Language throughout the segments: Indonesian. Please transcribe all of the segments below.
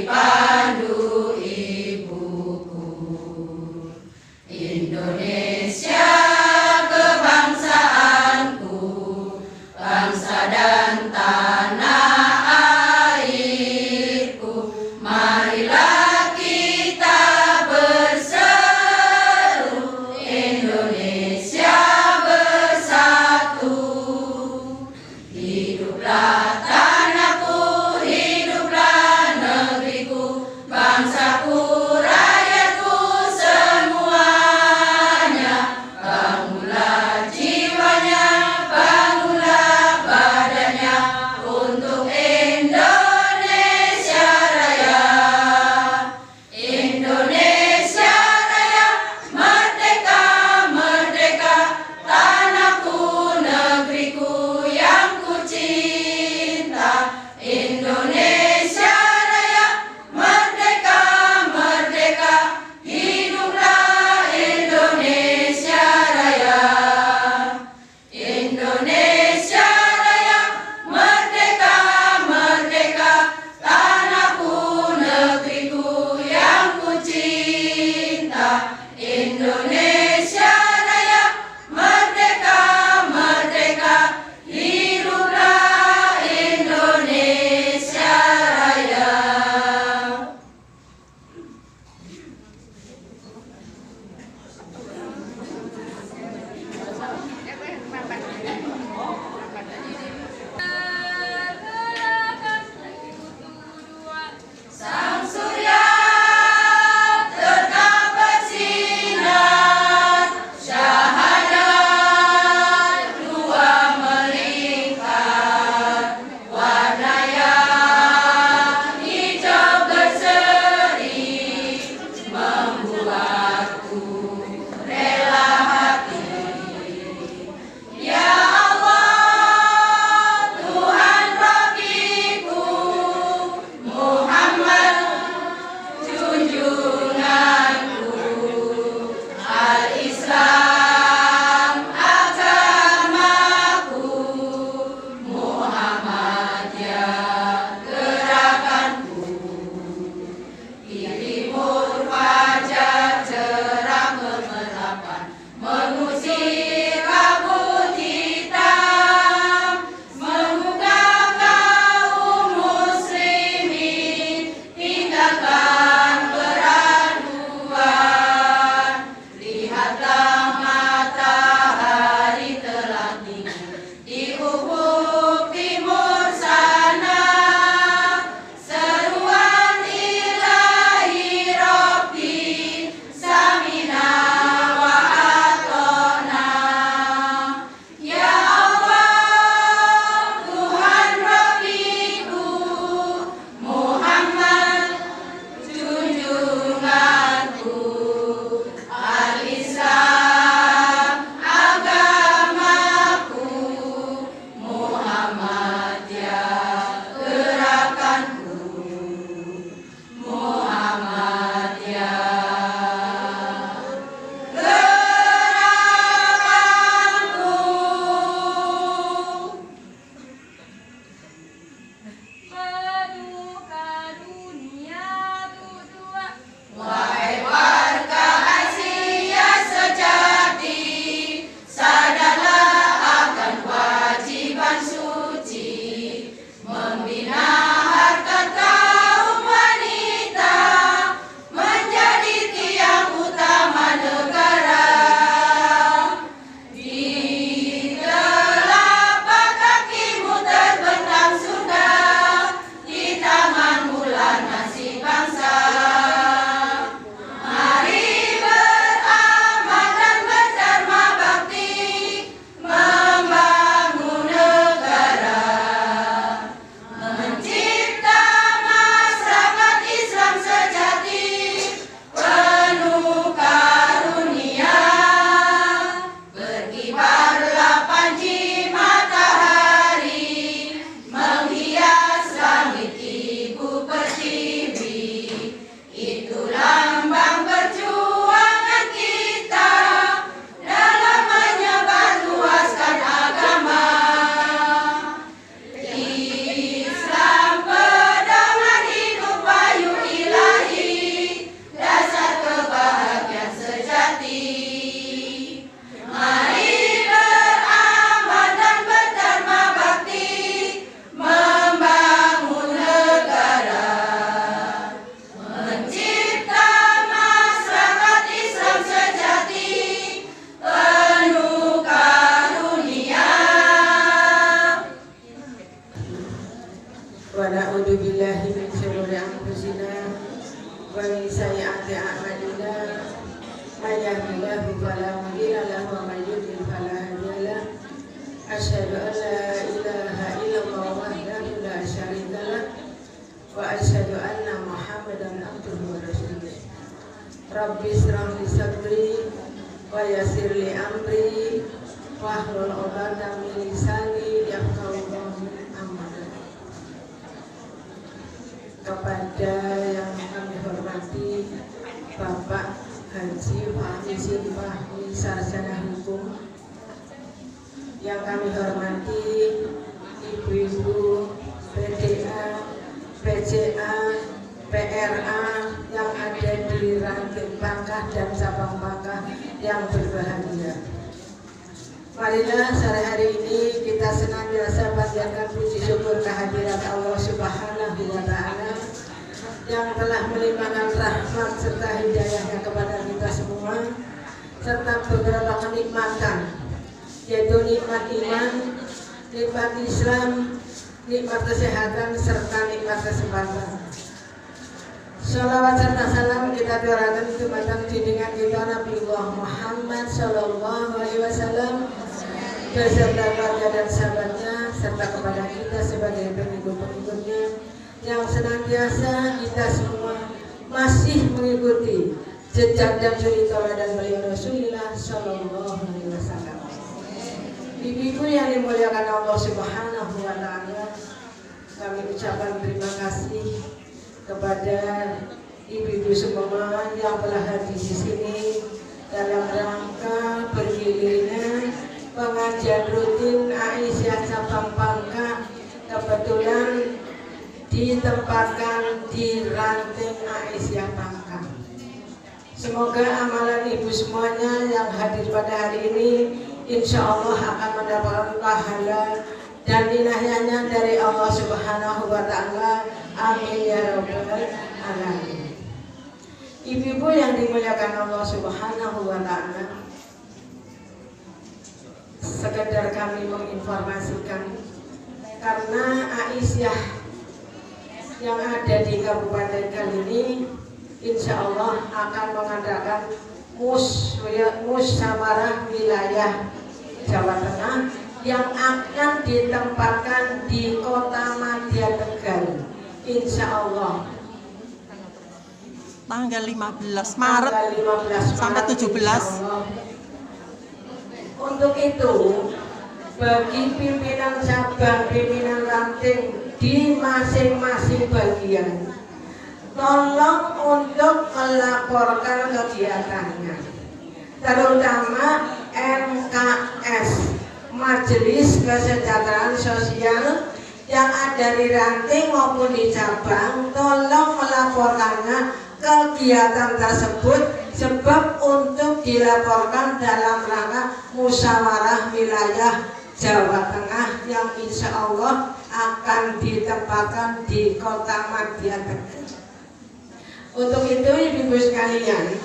pandu ibuku. Indonesia kebangsaanku, bangsa dan tanah airku. Marilah kita berseru, Indonesia bersatu. Hiduplah tanahku, hiduplah negeriku, أنفسنا ومن سيئات أعمالنا من يهده الله فلا مضل له ومن يضلل فلا هادي له أشهد أن لا إله إلا الله وحده لا شريك له وأشهد أن محمدا عبده ورسوله رب اشرح لي صدري ويسر لي أمري wahlul 'uqdatam min lisani yafqahu qawli. Amma ba'd. Kepada yang kami hormati Bapak Haji Fahmi Fahmi Sarjana Hukum, yang kami hormati ibu-ibu PDA, PCA, PRA yang ada di ranting pangkah dan cabang pangkah yang berbahagia. Marilah sore hari ini kita senantiasa panjatkan puji syukur kehadirat Allah Subhanahu wa Ta'ala yang telah melimpahkan rahmat serta hidayahnya kepada kita semua, serta beberapa kenikmatan, yaitu nikmat iman, nikmat Islam, nikmat kesehatan, serta nikmat kesempatan. Sholawat serta salam kita tuarakan kepada junjungan kita Nabi Muhammad Sallallahu Alaihi Wasallam beserta keluarga dan sahabatnya, serta kepada kita sebagai pengikut-pengikutnya yang senantiasa kita semua masih mengikuti jejak dan suri tauladan beliau Rasulullah Sallallahu Alaihi Wasallam. Ibu-ibu yang dimuliakan Allah Subhanahu Wa Taala, kami ucapkan terima kasih kepada ibu-ibu semua yang telah hadir di sini dalam rangka bergilirnya pengajian rutin Aisyah Cabang Pangkah, kebetulan ditempatkan di ranting Aisyah Pangkah. Semoga amalan ibu semuanya yang hadir pada hari ini insya Allah akan mendapatkan pahala dan inayahnya dari Allah Subhanahu wa Ta'ala. Amin ya rabbal alamin. Ibu-ibu yang dimuliakan Allah Subhanahu wa Ta'ala, sekedar kami menginformasikan karena Aisyah yang ada di kabupaten kali ini insya Allah akan mengadakan musyawarah wilayah Jawa Tengah yang akan ditempatkan di Kota Madya Tegal, insya Allah tanggal 15 Maret sampai 17. Untuk itu, bagi pimpinan cabang, pimpinan ranting di masing-masing bagian, tolong untuk melaporkan kegiatannya, terutama MKS, Majelis Kesejahteraan Sosial yang ada di ranting maupun di cabang, tolong melaporkannya kegiatan tersebut, sebab untuk dilaporkan dalam rangka musyawarah wilayah Jawa Tengah yang insya Allah akan ditempatkan di Kota Madya Tegal. Untuk itu ibu-ibu sekalian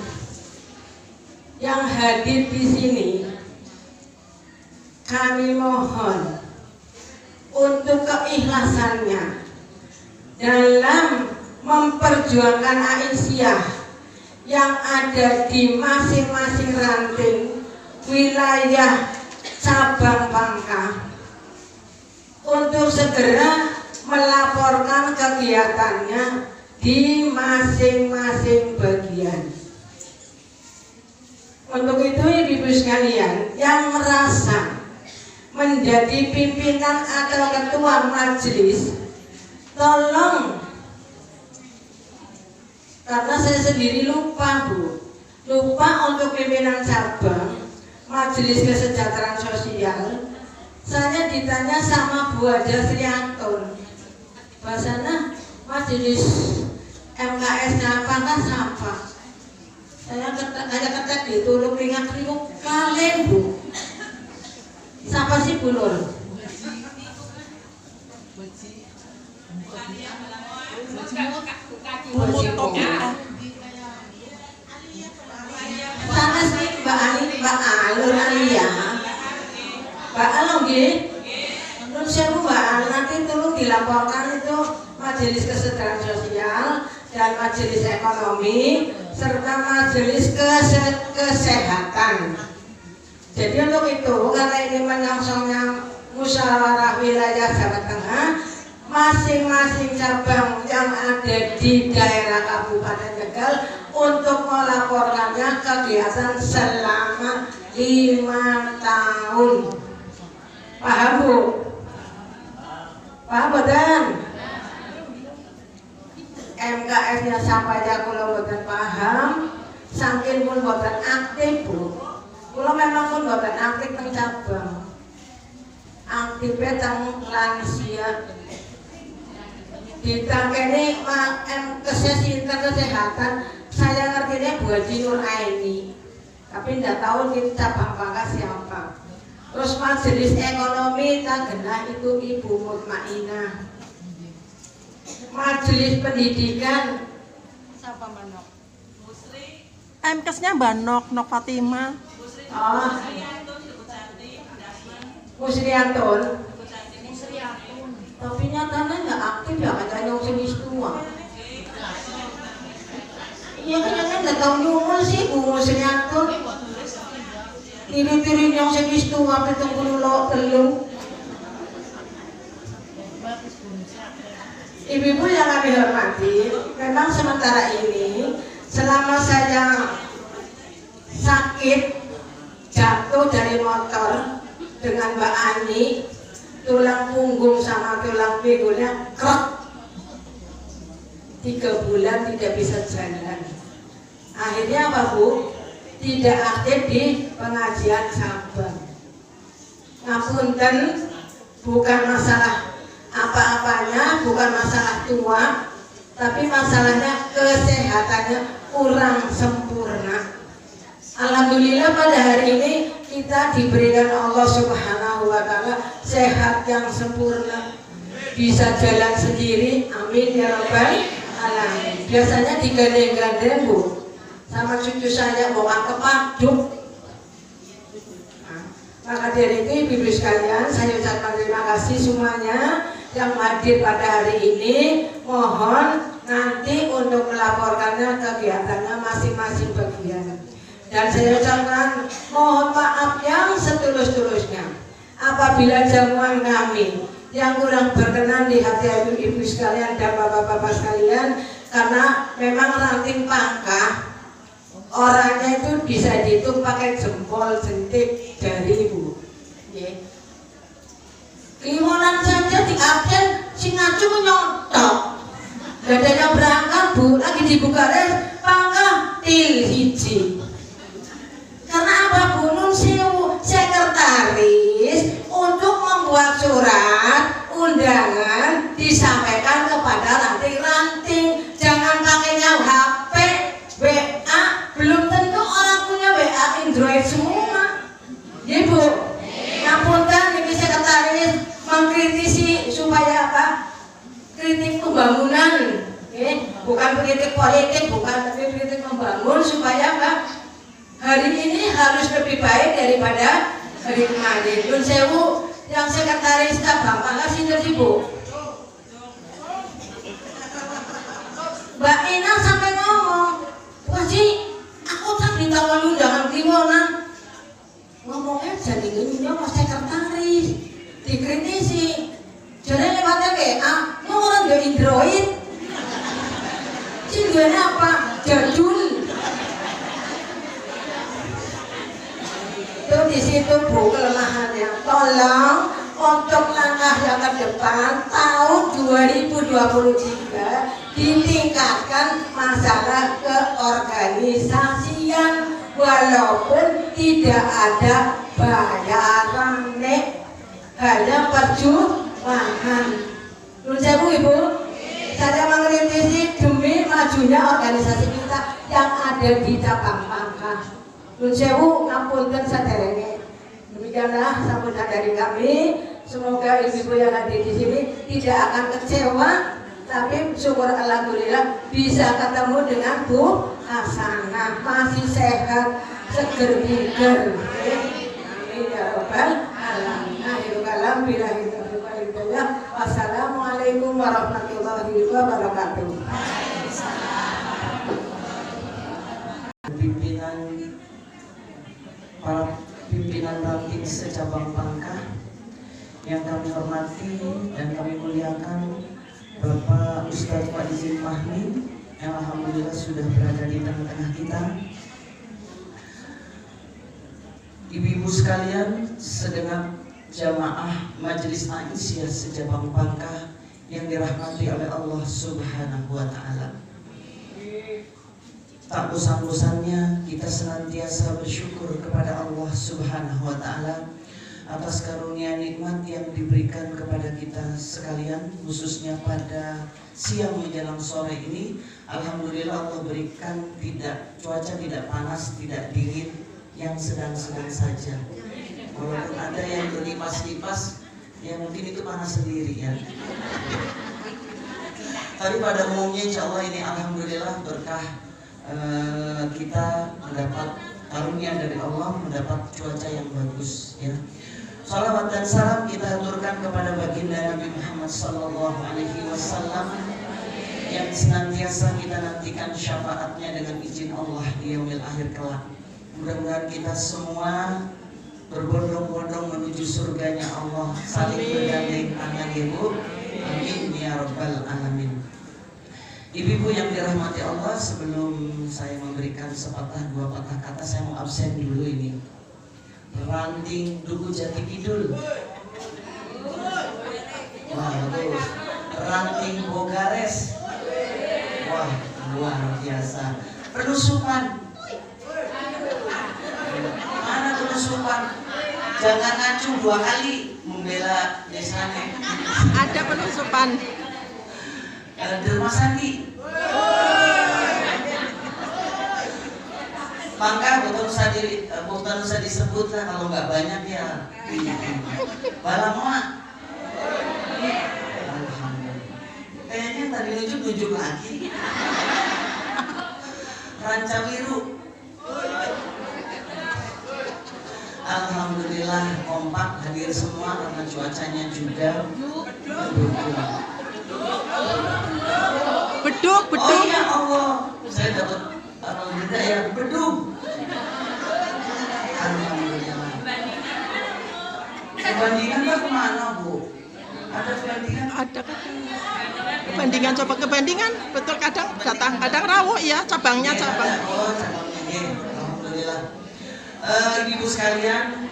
yang hadir di sini, kami mohon untuk keikhlasannya dalam memperjuangkan Aisyah yang ada di masing-masing ranting wilayah cabang Pangkah untuk segera melaporkan kegiatannya di masing-masing bagian. Untuk itu ibu-ibu sekalian yang merasa menjadi pimpinan atau ketua majelis, tolong, karena saya sendiri lupa untuk pimpinan cabang Majelis Kesejahteraan Sosial, saya ditanya sama Bu Haja Sriantun, bahasanya majelis MKS-nya apakah siapa? Saya ketek ditulung ringan-ringan kalian Bu. Siapa sih Bu Nur? Sana sih Mbak Ali, Mbak Alur Alia, Mbak Alur nggih. Terus saya Mbak Alur nanti tolong dilaporkan itu Majelis Kesejahteraan Sosial dan majelis ekonomi serta majelis kesehatan. Jadi untuk itu karena ini menyongsongnya musyawarah wilayah Jawa Tengah, masing-masing cabang yang ada di daerah Kabupaten Tegal untuk melaporkannya kegiatan selama 5 tahun. Paham Bu? Paham boten? MKS-nya sampai ya kula boten paham, saking pun boten aktif Bu. Kula memang pun boten aktif teng cabang. Aktifnya teng lansia. Ditangkeni kesehatan, saya ngertinya Bu Haji Nur Aini, tapi tidak tahu di cabang Pangkas siapa. Terus majelis ekonomi Tagenah itu Ibu Mutmainah. Majelis pendidikan siapa Manok? Musri. MKes-nya Mbak Nok Fatima. Oh. Musriantun. Tapi nyatanya nggak aktif ya, kayak yang sini tua. Iya kayaknya nggak tahu nyumul sih Bu Musriantun. Tiri-tiri yang sini tua betul lo telung. Ibu-ibu yang kami hormati, memang sementara ini selama saya sakit jatuh dari motor dengan Mbak Ani, tulang punggung sama tulang pinggulnya krek, 3 bulan tidak bisa jalan. Akhirnya apa Bu? Tidak aktif di pengajian cabang. Ngapunten, bukan masalah apa-apanya, bukan masalah tua, tapi masalahnya kesehatannya kurang sempurna. Alhamdulillah pada hari ini kita diberikan Allah Subhanahu wa Ta'ala sehat yang sempurna, bisa jalan sendiri, amin ya rabbal alamin. Biasanya digandeng-gandeng Bu, sama cucu saya bawa kepaduk. Maka dari itu ibu-ibu sekalian, saya ucapkan terima kasih semuanya yang hadir pada hari ini. Mohon nanti untuk melaporkannya kegiatannya masing-masing bagian. Dan saya ucapkan mohon maaf yang setulus-tulusnya apabila jamuan kami yang kurang berkenan di hati ibu-ibu sekalian dan bapak-bapak sekalian, karena memang ranting pangkah orangnya itu bisa dihitung pakai jempol jentik jari Bu. Kliwonan saja di absen si ngacu nyontok. Gak ada yang berangkat Bu, lagi dibuka pangkah til hiji. Karena apa Bu? Nun sewu sekretaris untuk membuat surat undangan disampaikan kepada ranting-ranting. Jangan pakainya HP, WA, belum tentu orang punya WA Android semua. Ya Bu, ngapunten ini sekretaris mengkritisi supaya apa? Kritik pembangunan, bukan kritik politik, bukan, tapi kritik membangun supaya apa? Hari ini harus lebih baik daripada hari kemarin. Nun sewu yang sekretaris cabang Pangkas sinten Bu? Mbak Ina sampai ngomong, "Wah Ji, aku tak ditawari undangan kliwonan." Ngomongnya jadi ini mas sekretaris dikritisi. Jadi lewatnya WA, orang dia Android. Cingganya apa? Jadul. Itu di situ Bu kelemahannya. Tolong untuk langkah yang ke depan tahun 2023 ditingkatkan masalah keorganisasian walaupun tidak ada bayaran hanya perjuangan. Menurut saya Bu Ibu, saya mengkritisi demi majunya organisasi kita yang ada di cabang Pangkah. Nun sewu ngapunten saderenge. Demikianlah sambutan dari kami. Semoga ibu-ibu yang hadir di sini tidak akan kecewa, tapi syukur alhamdulillah bisa ketemu dengan Bu Hasanah, masih sehat, seger bugar. Amin ya rabbal alamin. Akhirul kalam billahi taufiq wal hidayah. Wassalamualaikum warahmatullahi wabarakatuh. se-cabang Pangkah yang kami hormati dan kami muliakan Bapak Ustadz Pak Izin Fahmi yang alhamdulillah sudah berada di tengah-tengah kita. Ibu-ibu sekalian, segenap jamaah Majelis Aisyah se-Cabang Pangkah yang dirahmati oleh Allah Subhanahu wa Ta'ala. Tak bosan-bosannya kita senantiasa bersyukur kepada Allah Subhanahu wa Ta'ala atas karunia nikmat yang diberikan kepada kita sekalian, khususnya pada siang menjelang sore ini. Alhamdulillah Allah berikan cuaca tidak panas, tidak dingin, yang sedang-sedang saja. Walaupun ada yang berlipas-lipas, ya mungkin itu panas sendiri ya. Tapi pada umumnya insya Allah ini alhamdulillah berkah, kita mendapat karunia dari Allah, mendapat cuaca yang bagus ya. Salawat dan salam kita aturkan kepada baginda Nabi Muhammad SAW yang senantiasa kita nantikan syafaatnya dengan izin Allah di yaumil akhir kelak. Mudah-mudahan kita semua berbondong-bondong menuju surganya Allah, saling bergandeng tangan ibu. Amin ya rabbal alamin. Ibu-ibu yang dirahmati Allah, sebelum saya memberikan sepatah dua patah kata, saya mau absen dulu ini. Ranting Duku Jati Kidul. Wah, bagus. Ranting Bogares. Wah, luar biasa. Penusukan. Mana penusukan? Jangan ngacu 2 kali membela desanya. Ada penusupan. Derma Sandi. Maka bukan usah disebut lah, kalau nggak banyak ya. Balamoa. Kayaknya tadi nunjuk lagi. Rancawiru. Alhamdulillah kompak hadir semua karena cuacanya juga mendukung. Beduk. Oh ya Allah, saya dapat beda ya, beduk. Alhamdulillah. Perbandingan kan kemana Bu? Ada perbandingan? Ada kebandingan, coba kebandingan. Betul, kadang rawuh ya, cabangnya cabang. Oh, cabangnya. Alhamdulillah. Ibu sekalian,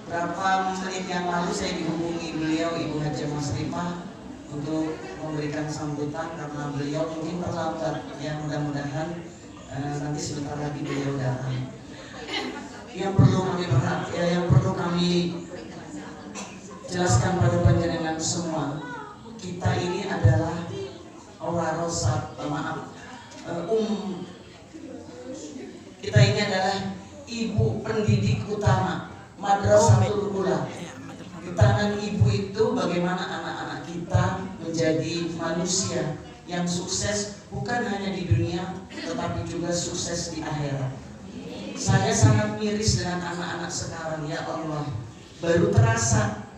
berapa menit yang lalu saya dihubungi beliau Ibu Haja Masrifah untuk memberikan sambutan karena beliau mungkin terlambat. Ya mudah-mudahan nanti sebentar lagi beliau datang. Yang perlu kami jelaskan pada panjenengan semua, kita ini adalah kita ini adalah ibu pendidik utama Madrasatul Ula. Di tangan ibu itu bagaimana anak-anak kita menjadi manusia yang sukses bukan hanya di dunia tetapi juga sukses di akhirat. Saya sangat miris dengan anak-anak sekarang, ya Allah. Baru terasa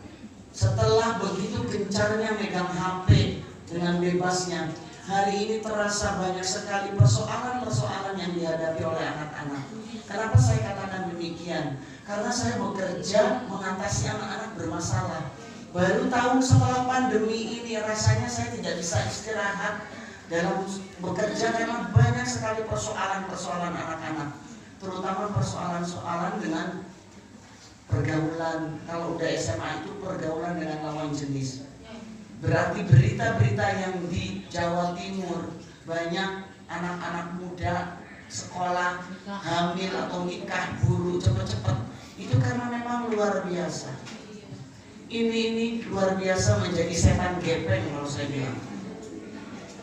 setelah begitu gencarnya megang HP dengan bebasnya, hari ini terasa banyak sekali persoalan-persoalan yang dihadapi oleh anak-anak. Kenapa saya katakan demikian? Karena saya bekerja mengatasi anak-anak bermasalah. Baru tahun setelah pandemi ini rasanya saya tidak bisa istirahat dalam bekerja karena banyak sekali persoalan-persoalan anak-anak, terutama persoalan-persoalan dengan pergaulan. Kalau udah SMA itu pergaulan dengan lawan jenis. Berarti berita-berita yang di Jawa Timur banyak anak-anak muda sekolah hamil atau nikah buru cepet-cepet, itu karena memang luar biasa. Ini luar biasa menjadi setan gepeng kalau saya bilang.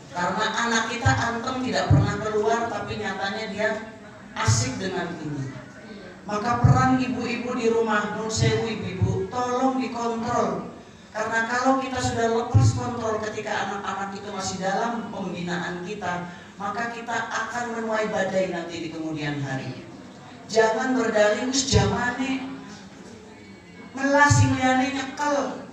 Karena anak kita anteng tidak pernah keluar, tapi nyatanya dia asik dengan ini. Maka peran ibu-ibu di rumah, nun sewu ibu-ibu, tolong dikontrol. Karena kalau kita sudah lepas kontrol ketika anak-anak itu masih dalam pembinaan kita, maka kita akan menuai badai nanti di kemudian hari. Jangan berdalih us jamane, melasing liane nyekel.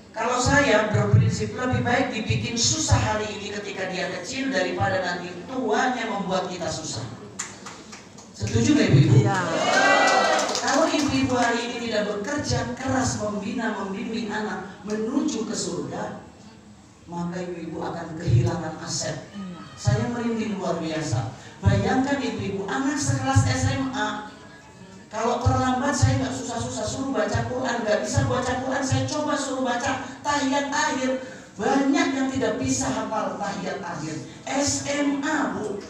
Kalau saya berprinsip lebih baik dibikin susah hari ini ketika dia kecil daripada nanti tuanya membuat kita susah. Setuju nggak ibu-ibu? Iya. Kalau ibu-ibu hari ini tidak bekerja keras membina, membimbing anak menuju ke surga, maka ibu-ibu akan kehilangan aset. Saya merinding luar biasa. Bayangkan ibu-ibu, anak sekelas SMA, kalau terlambat saya nggak susah-susah suruh baca Quran, nggak bisa baca Quran, saya coba suruh baca tahiyat akhir. Banyak yang tidak bisa hafal tahiyat akhir. SMA, Bu.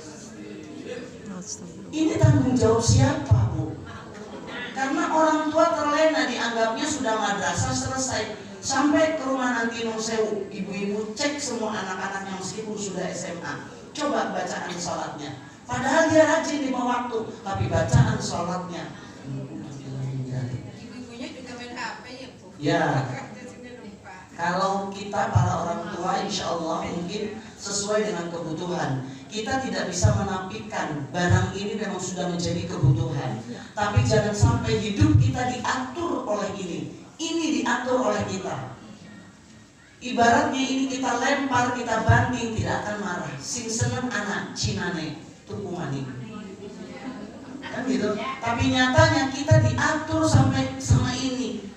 Ini tanggung jawab siapa, Bu? Karena orang tua terlena, dianggapnya sudah madrasah selesai. Sampai ke rumah nanti Nung Sewu, ibu-ibu cek semua anak-anaknya meskipun sudah SMA. Coba bacaan sholatnya. Padahal dia rajin 5 waktu, tapi bacaan sholatnya. Ibu-ibunya juga main HP ya, Bu? Ya. Kalau kita para orang tua, insya Allah mungkin sesuai dengan kebutuhan. Kita tidak bisa menafikan barang ini memang sudah menjadi kebutuhan. Tapi jangan sampai hidup kita diatur oleh ini. Ini diatur oleh kita. Ibaratnya ini kita lempar, kita banting, tidak akan marah. Sing seneng anak cinane tukumani. Kan gitu. Tapi nyatanya kita diatur sampai sama ini.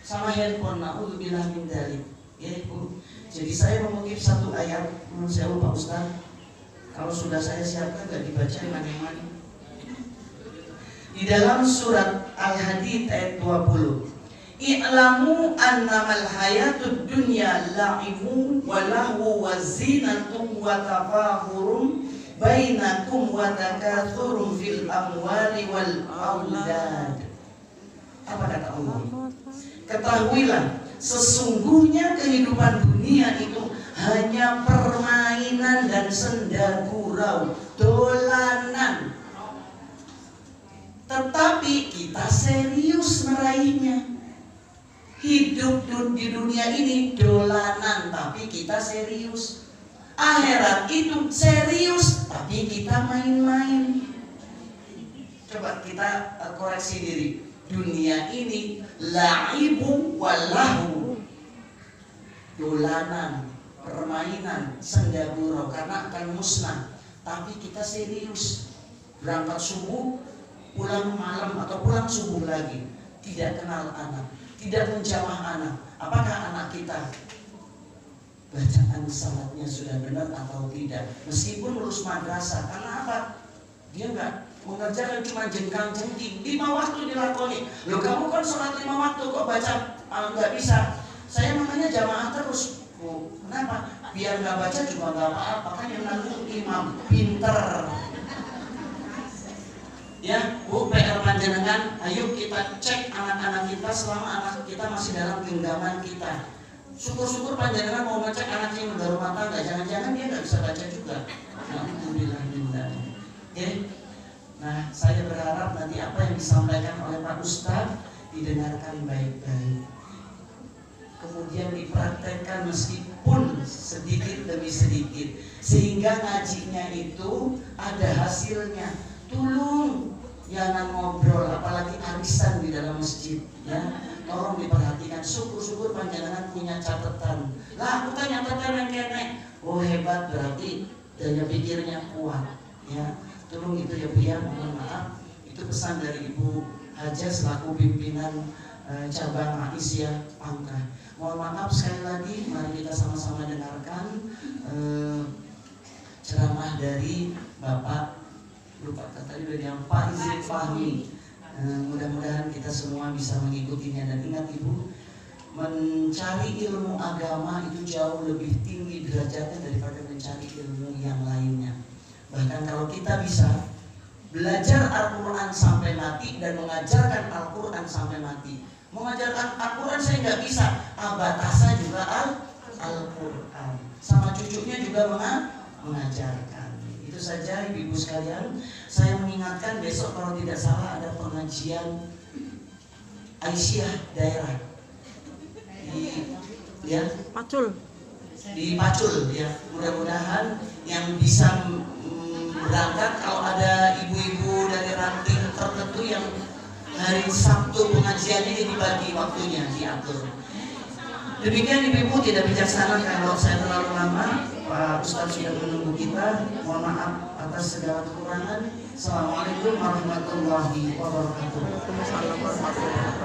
Sama handphone, na'udzubillah min dzalik. Ya, Bu. Jadi saya mengutip satu ayat, menurut saya Pak Ustaz. Kalau sudah saya siapkan enggak dibaca mana-mana. Di dalam surat Al-Hadid ayat 20. I'lamu annamal hayatud dunya la'ibu wa lahu wa zinatun wa tafahurum bainakum wa takatsurum fil amwali wal aulad. Apa kata Allah? Ketahuilah, sesungguhnya kehidupan dunia itu hanya permainan dan senda gurau, dolanan. Tetapi kita serius meraihnya. Hidup di dunia ini dolanan, tapi kita serius. Akhirat itu serius, tapi kita main-main. Coba kita koreksi diri. Dunia ini la'ibu walahu, dolanan, permainan, senda gurau, karena akan musnah. Tapi kita serius. Berangkat subuh, pulang malam atau pulang subuh lagi. Tidak kenal anak, tidak menjamah anak. Apakah anak kita bacaan salatnya sudah benar atau tidak? Meskipun lulus madrasah, karena apa? Dia enggak mengerjakan cuma jengkang-jengking, 5 waktu dilakoni. Loh, kamu kan sholat 5 waktu kok baca nggak bisa? Saya makanya jamaah terus. Oh, kenapa? Biar nggak baca juga nggak apa-apa, kan yang nanggung imam pinter. Ya, Bu, PR panjenengan, ayo kita cek anak-anak kita selama anak kita masih dalam genggaman kita. Syukur-syukur panjenengan mau ngecek anaknya yang udah rumah tangga, jangan-jangan dia nggak bisa baca juga. Alhamdulillah. Ya. Nah, saya berharap nanti apa yang disampaikan oleh Pak Ustadz didengarkan baik-baik, kemudian dipraktekkan meskipun sedikit demi sedikit, sehingga ngajinya itu ada hasilnya. Tolong jangan ngobrol, apalagi arisan di dalam masjid, ya. Tolong diperhatikan. Syukur-syukur panjenengan punya catatan. Lah, aku tanya catatan yang kenek. Oh, hebat, berarti daya pikirnya kuat, ya. Tolong itu ya Bu ya, mohon maaf. Itu pesan dari Ibu Haja selaku pimpinan cabang Aisyah Pangkah. Mohon maaf sekali lagi, mari kita sama-sama dengarkan ceramah dari Bapak, lupa tadi udah yang Pak Izin Fahmi. Mudah-mudahan kita semua bisa mengikutinya. Dan ingat Ibu, mencari ilmu agama itu jauh lebih tinggi derajatnya daripada mencari ilmu yang lainnya. Bahkan kalau kita bisa belajar Al-Quran sampai mati dan mengajarkan Al-Quran sampai mati. Mengajarkan Al-Quran saya nggak bisa, Abatasa juga Al-Quran. Sama cucunya juga mengajarkan. Itu saja ibu-ibu sekalian. Saya mengingatkan besok kalau tidak salah ada pengajian Aisyah daerah di Pacul. Di Pacul ya. Mudah-mudahan yang bisa berangkat, kalau ada ibu-ibu dari ranting tertentu yang hari Sabtu pengajiannya dibagi waktunya, diatur. Demikian ibu-ibu, tidak bijaksana kalau saya terlalu lama. Pak Ustadz sudah menunggu kita. Mohon maaf atas segala kekurangan. Assalamualaikum warahmatullahi wabarakatuh. Waalaikumsalam warahmatullahi wabarakatuh.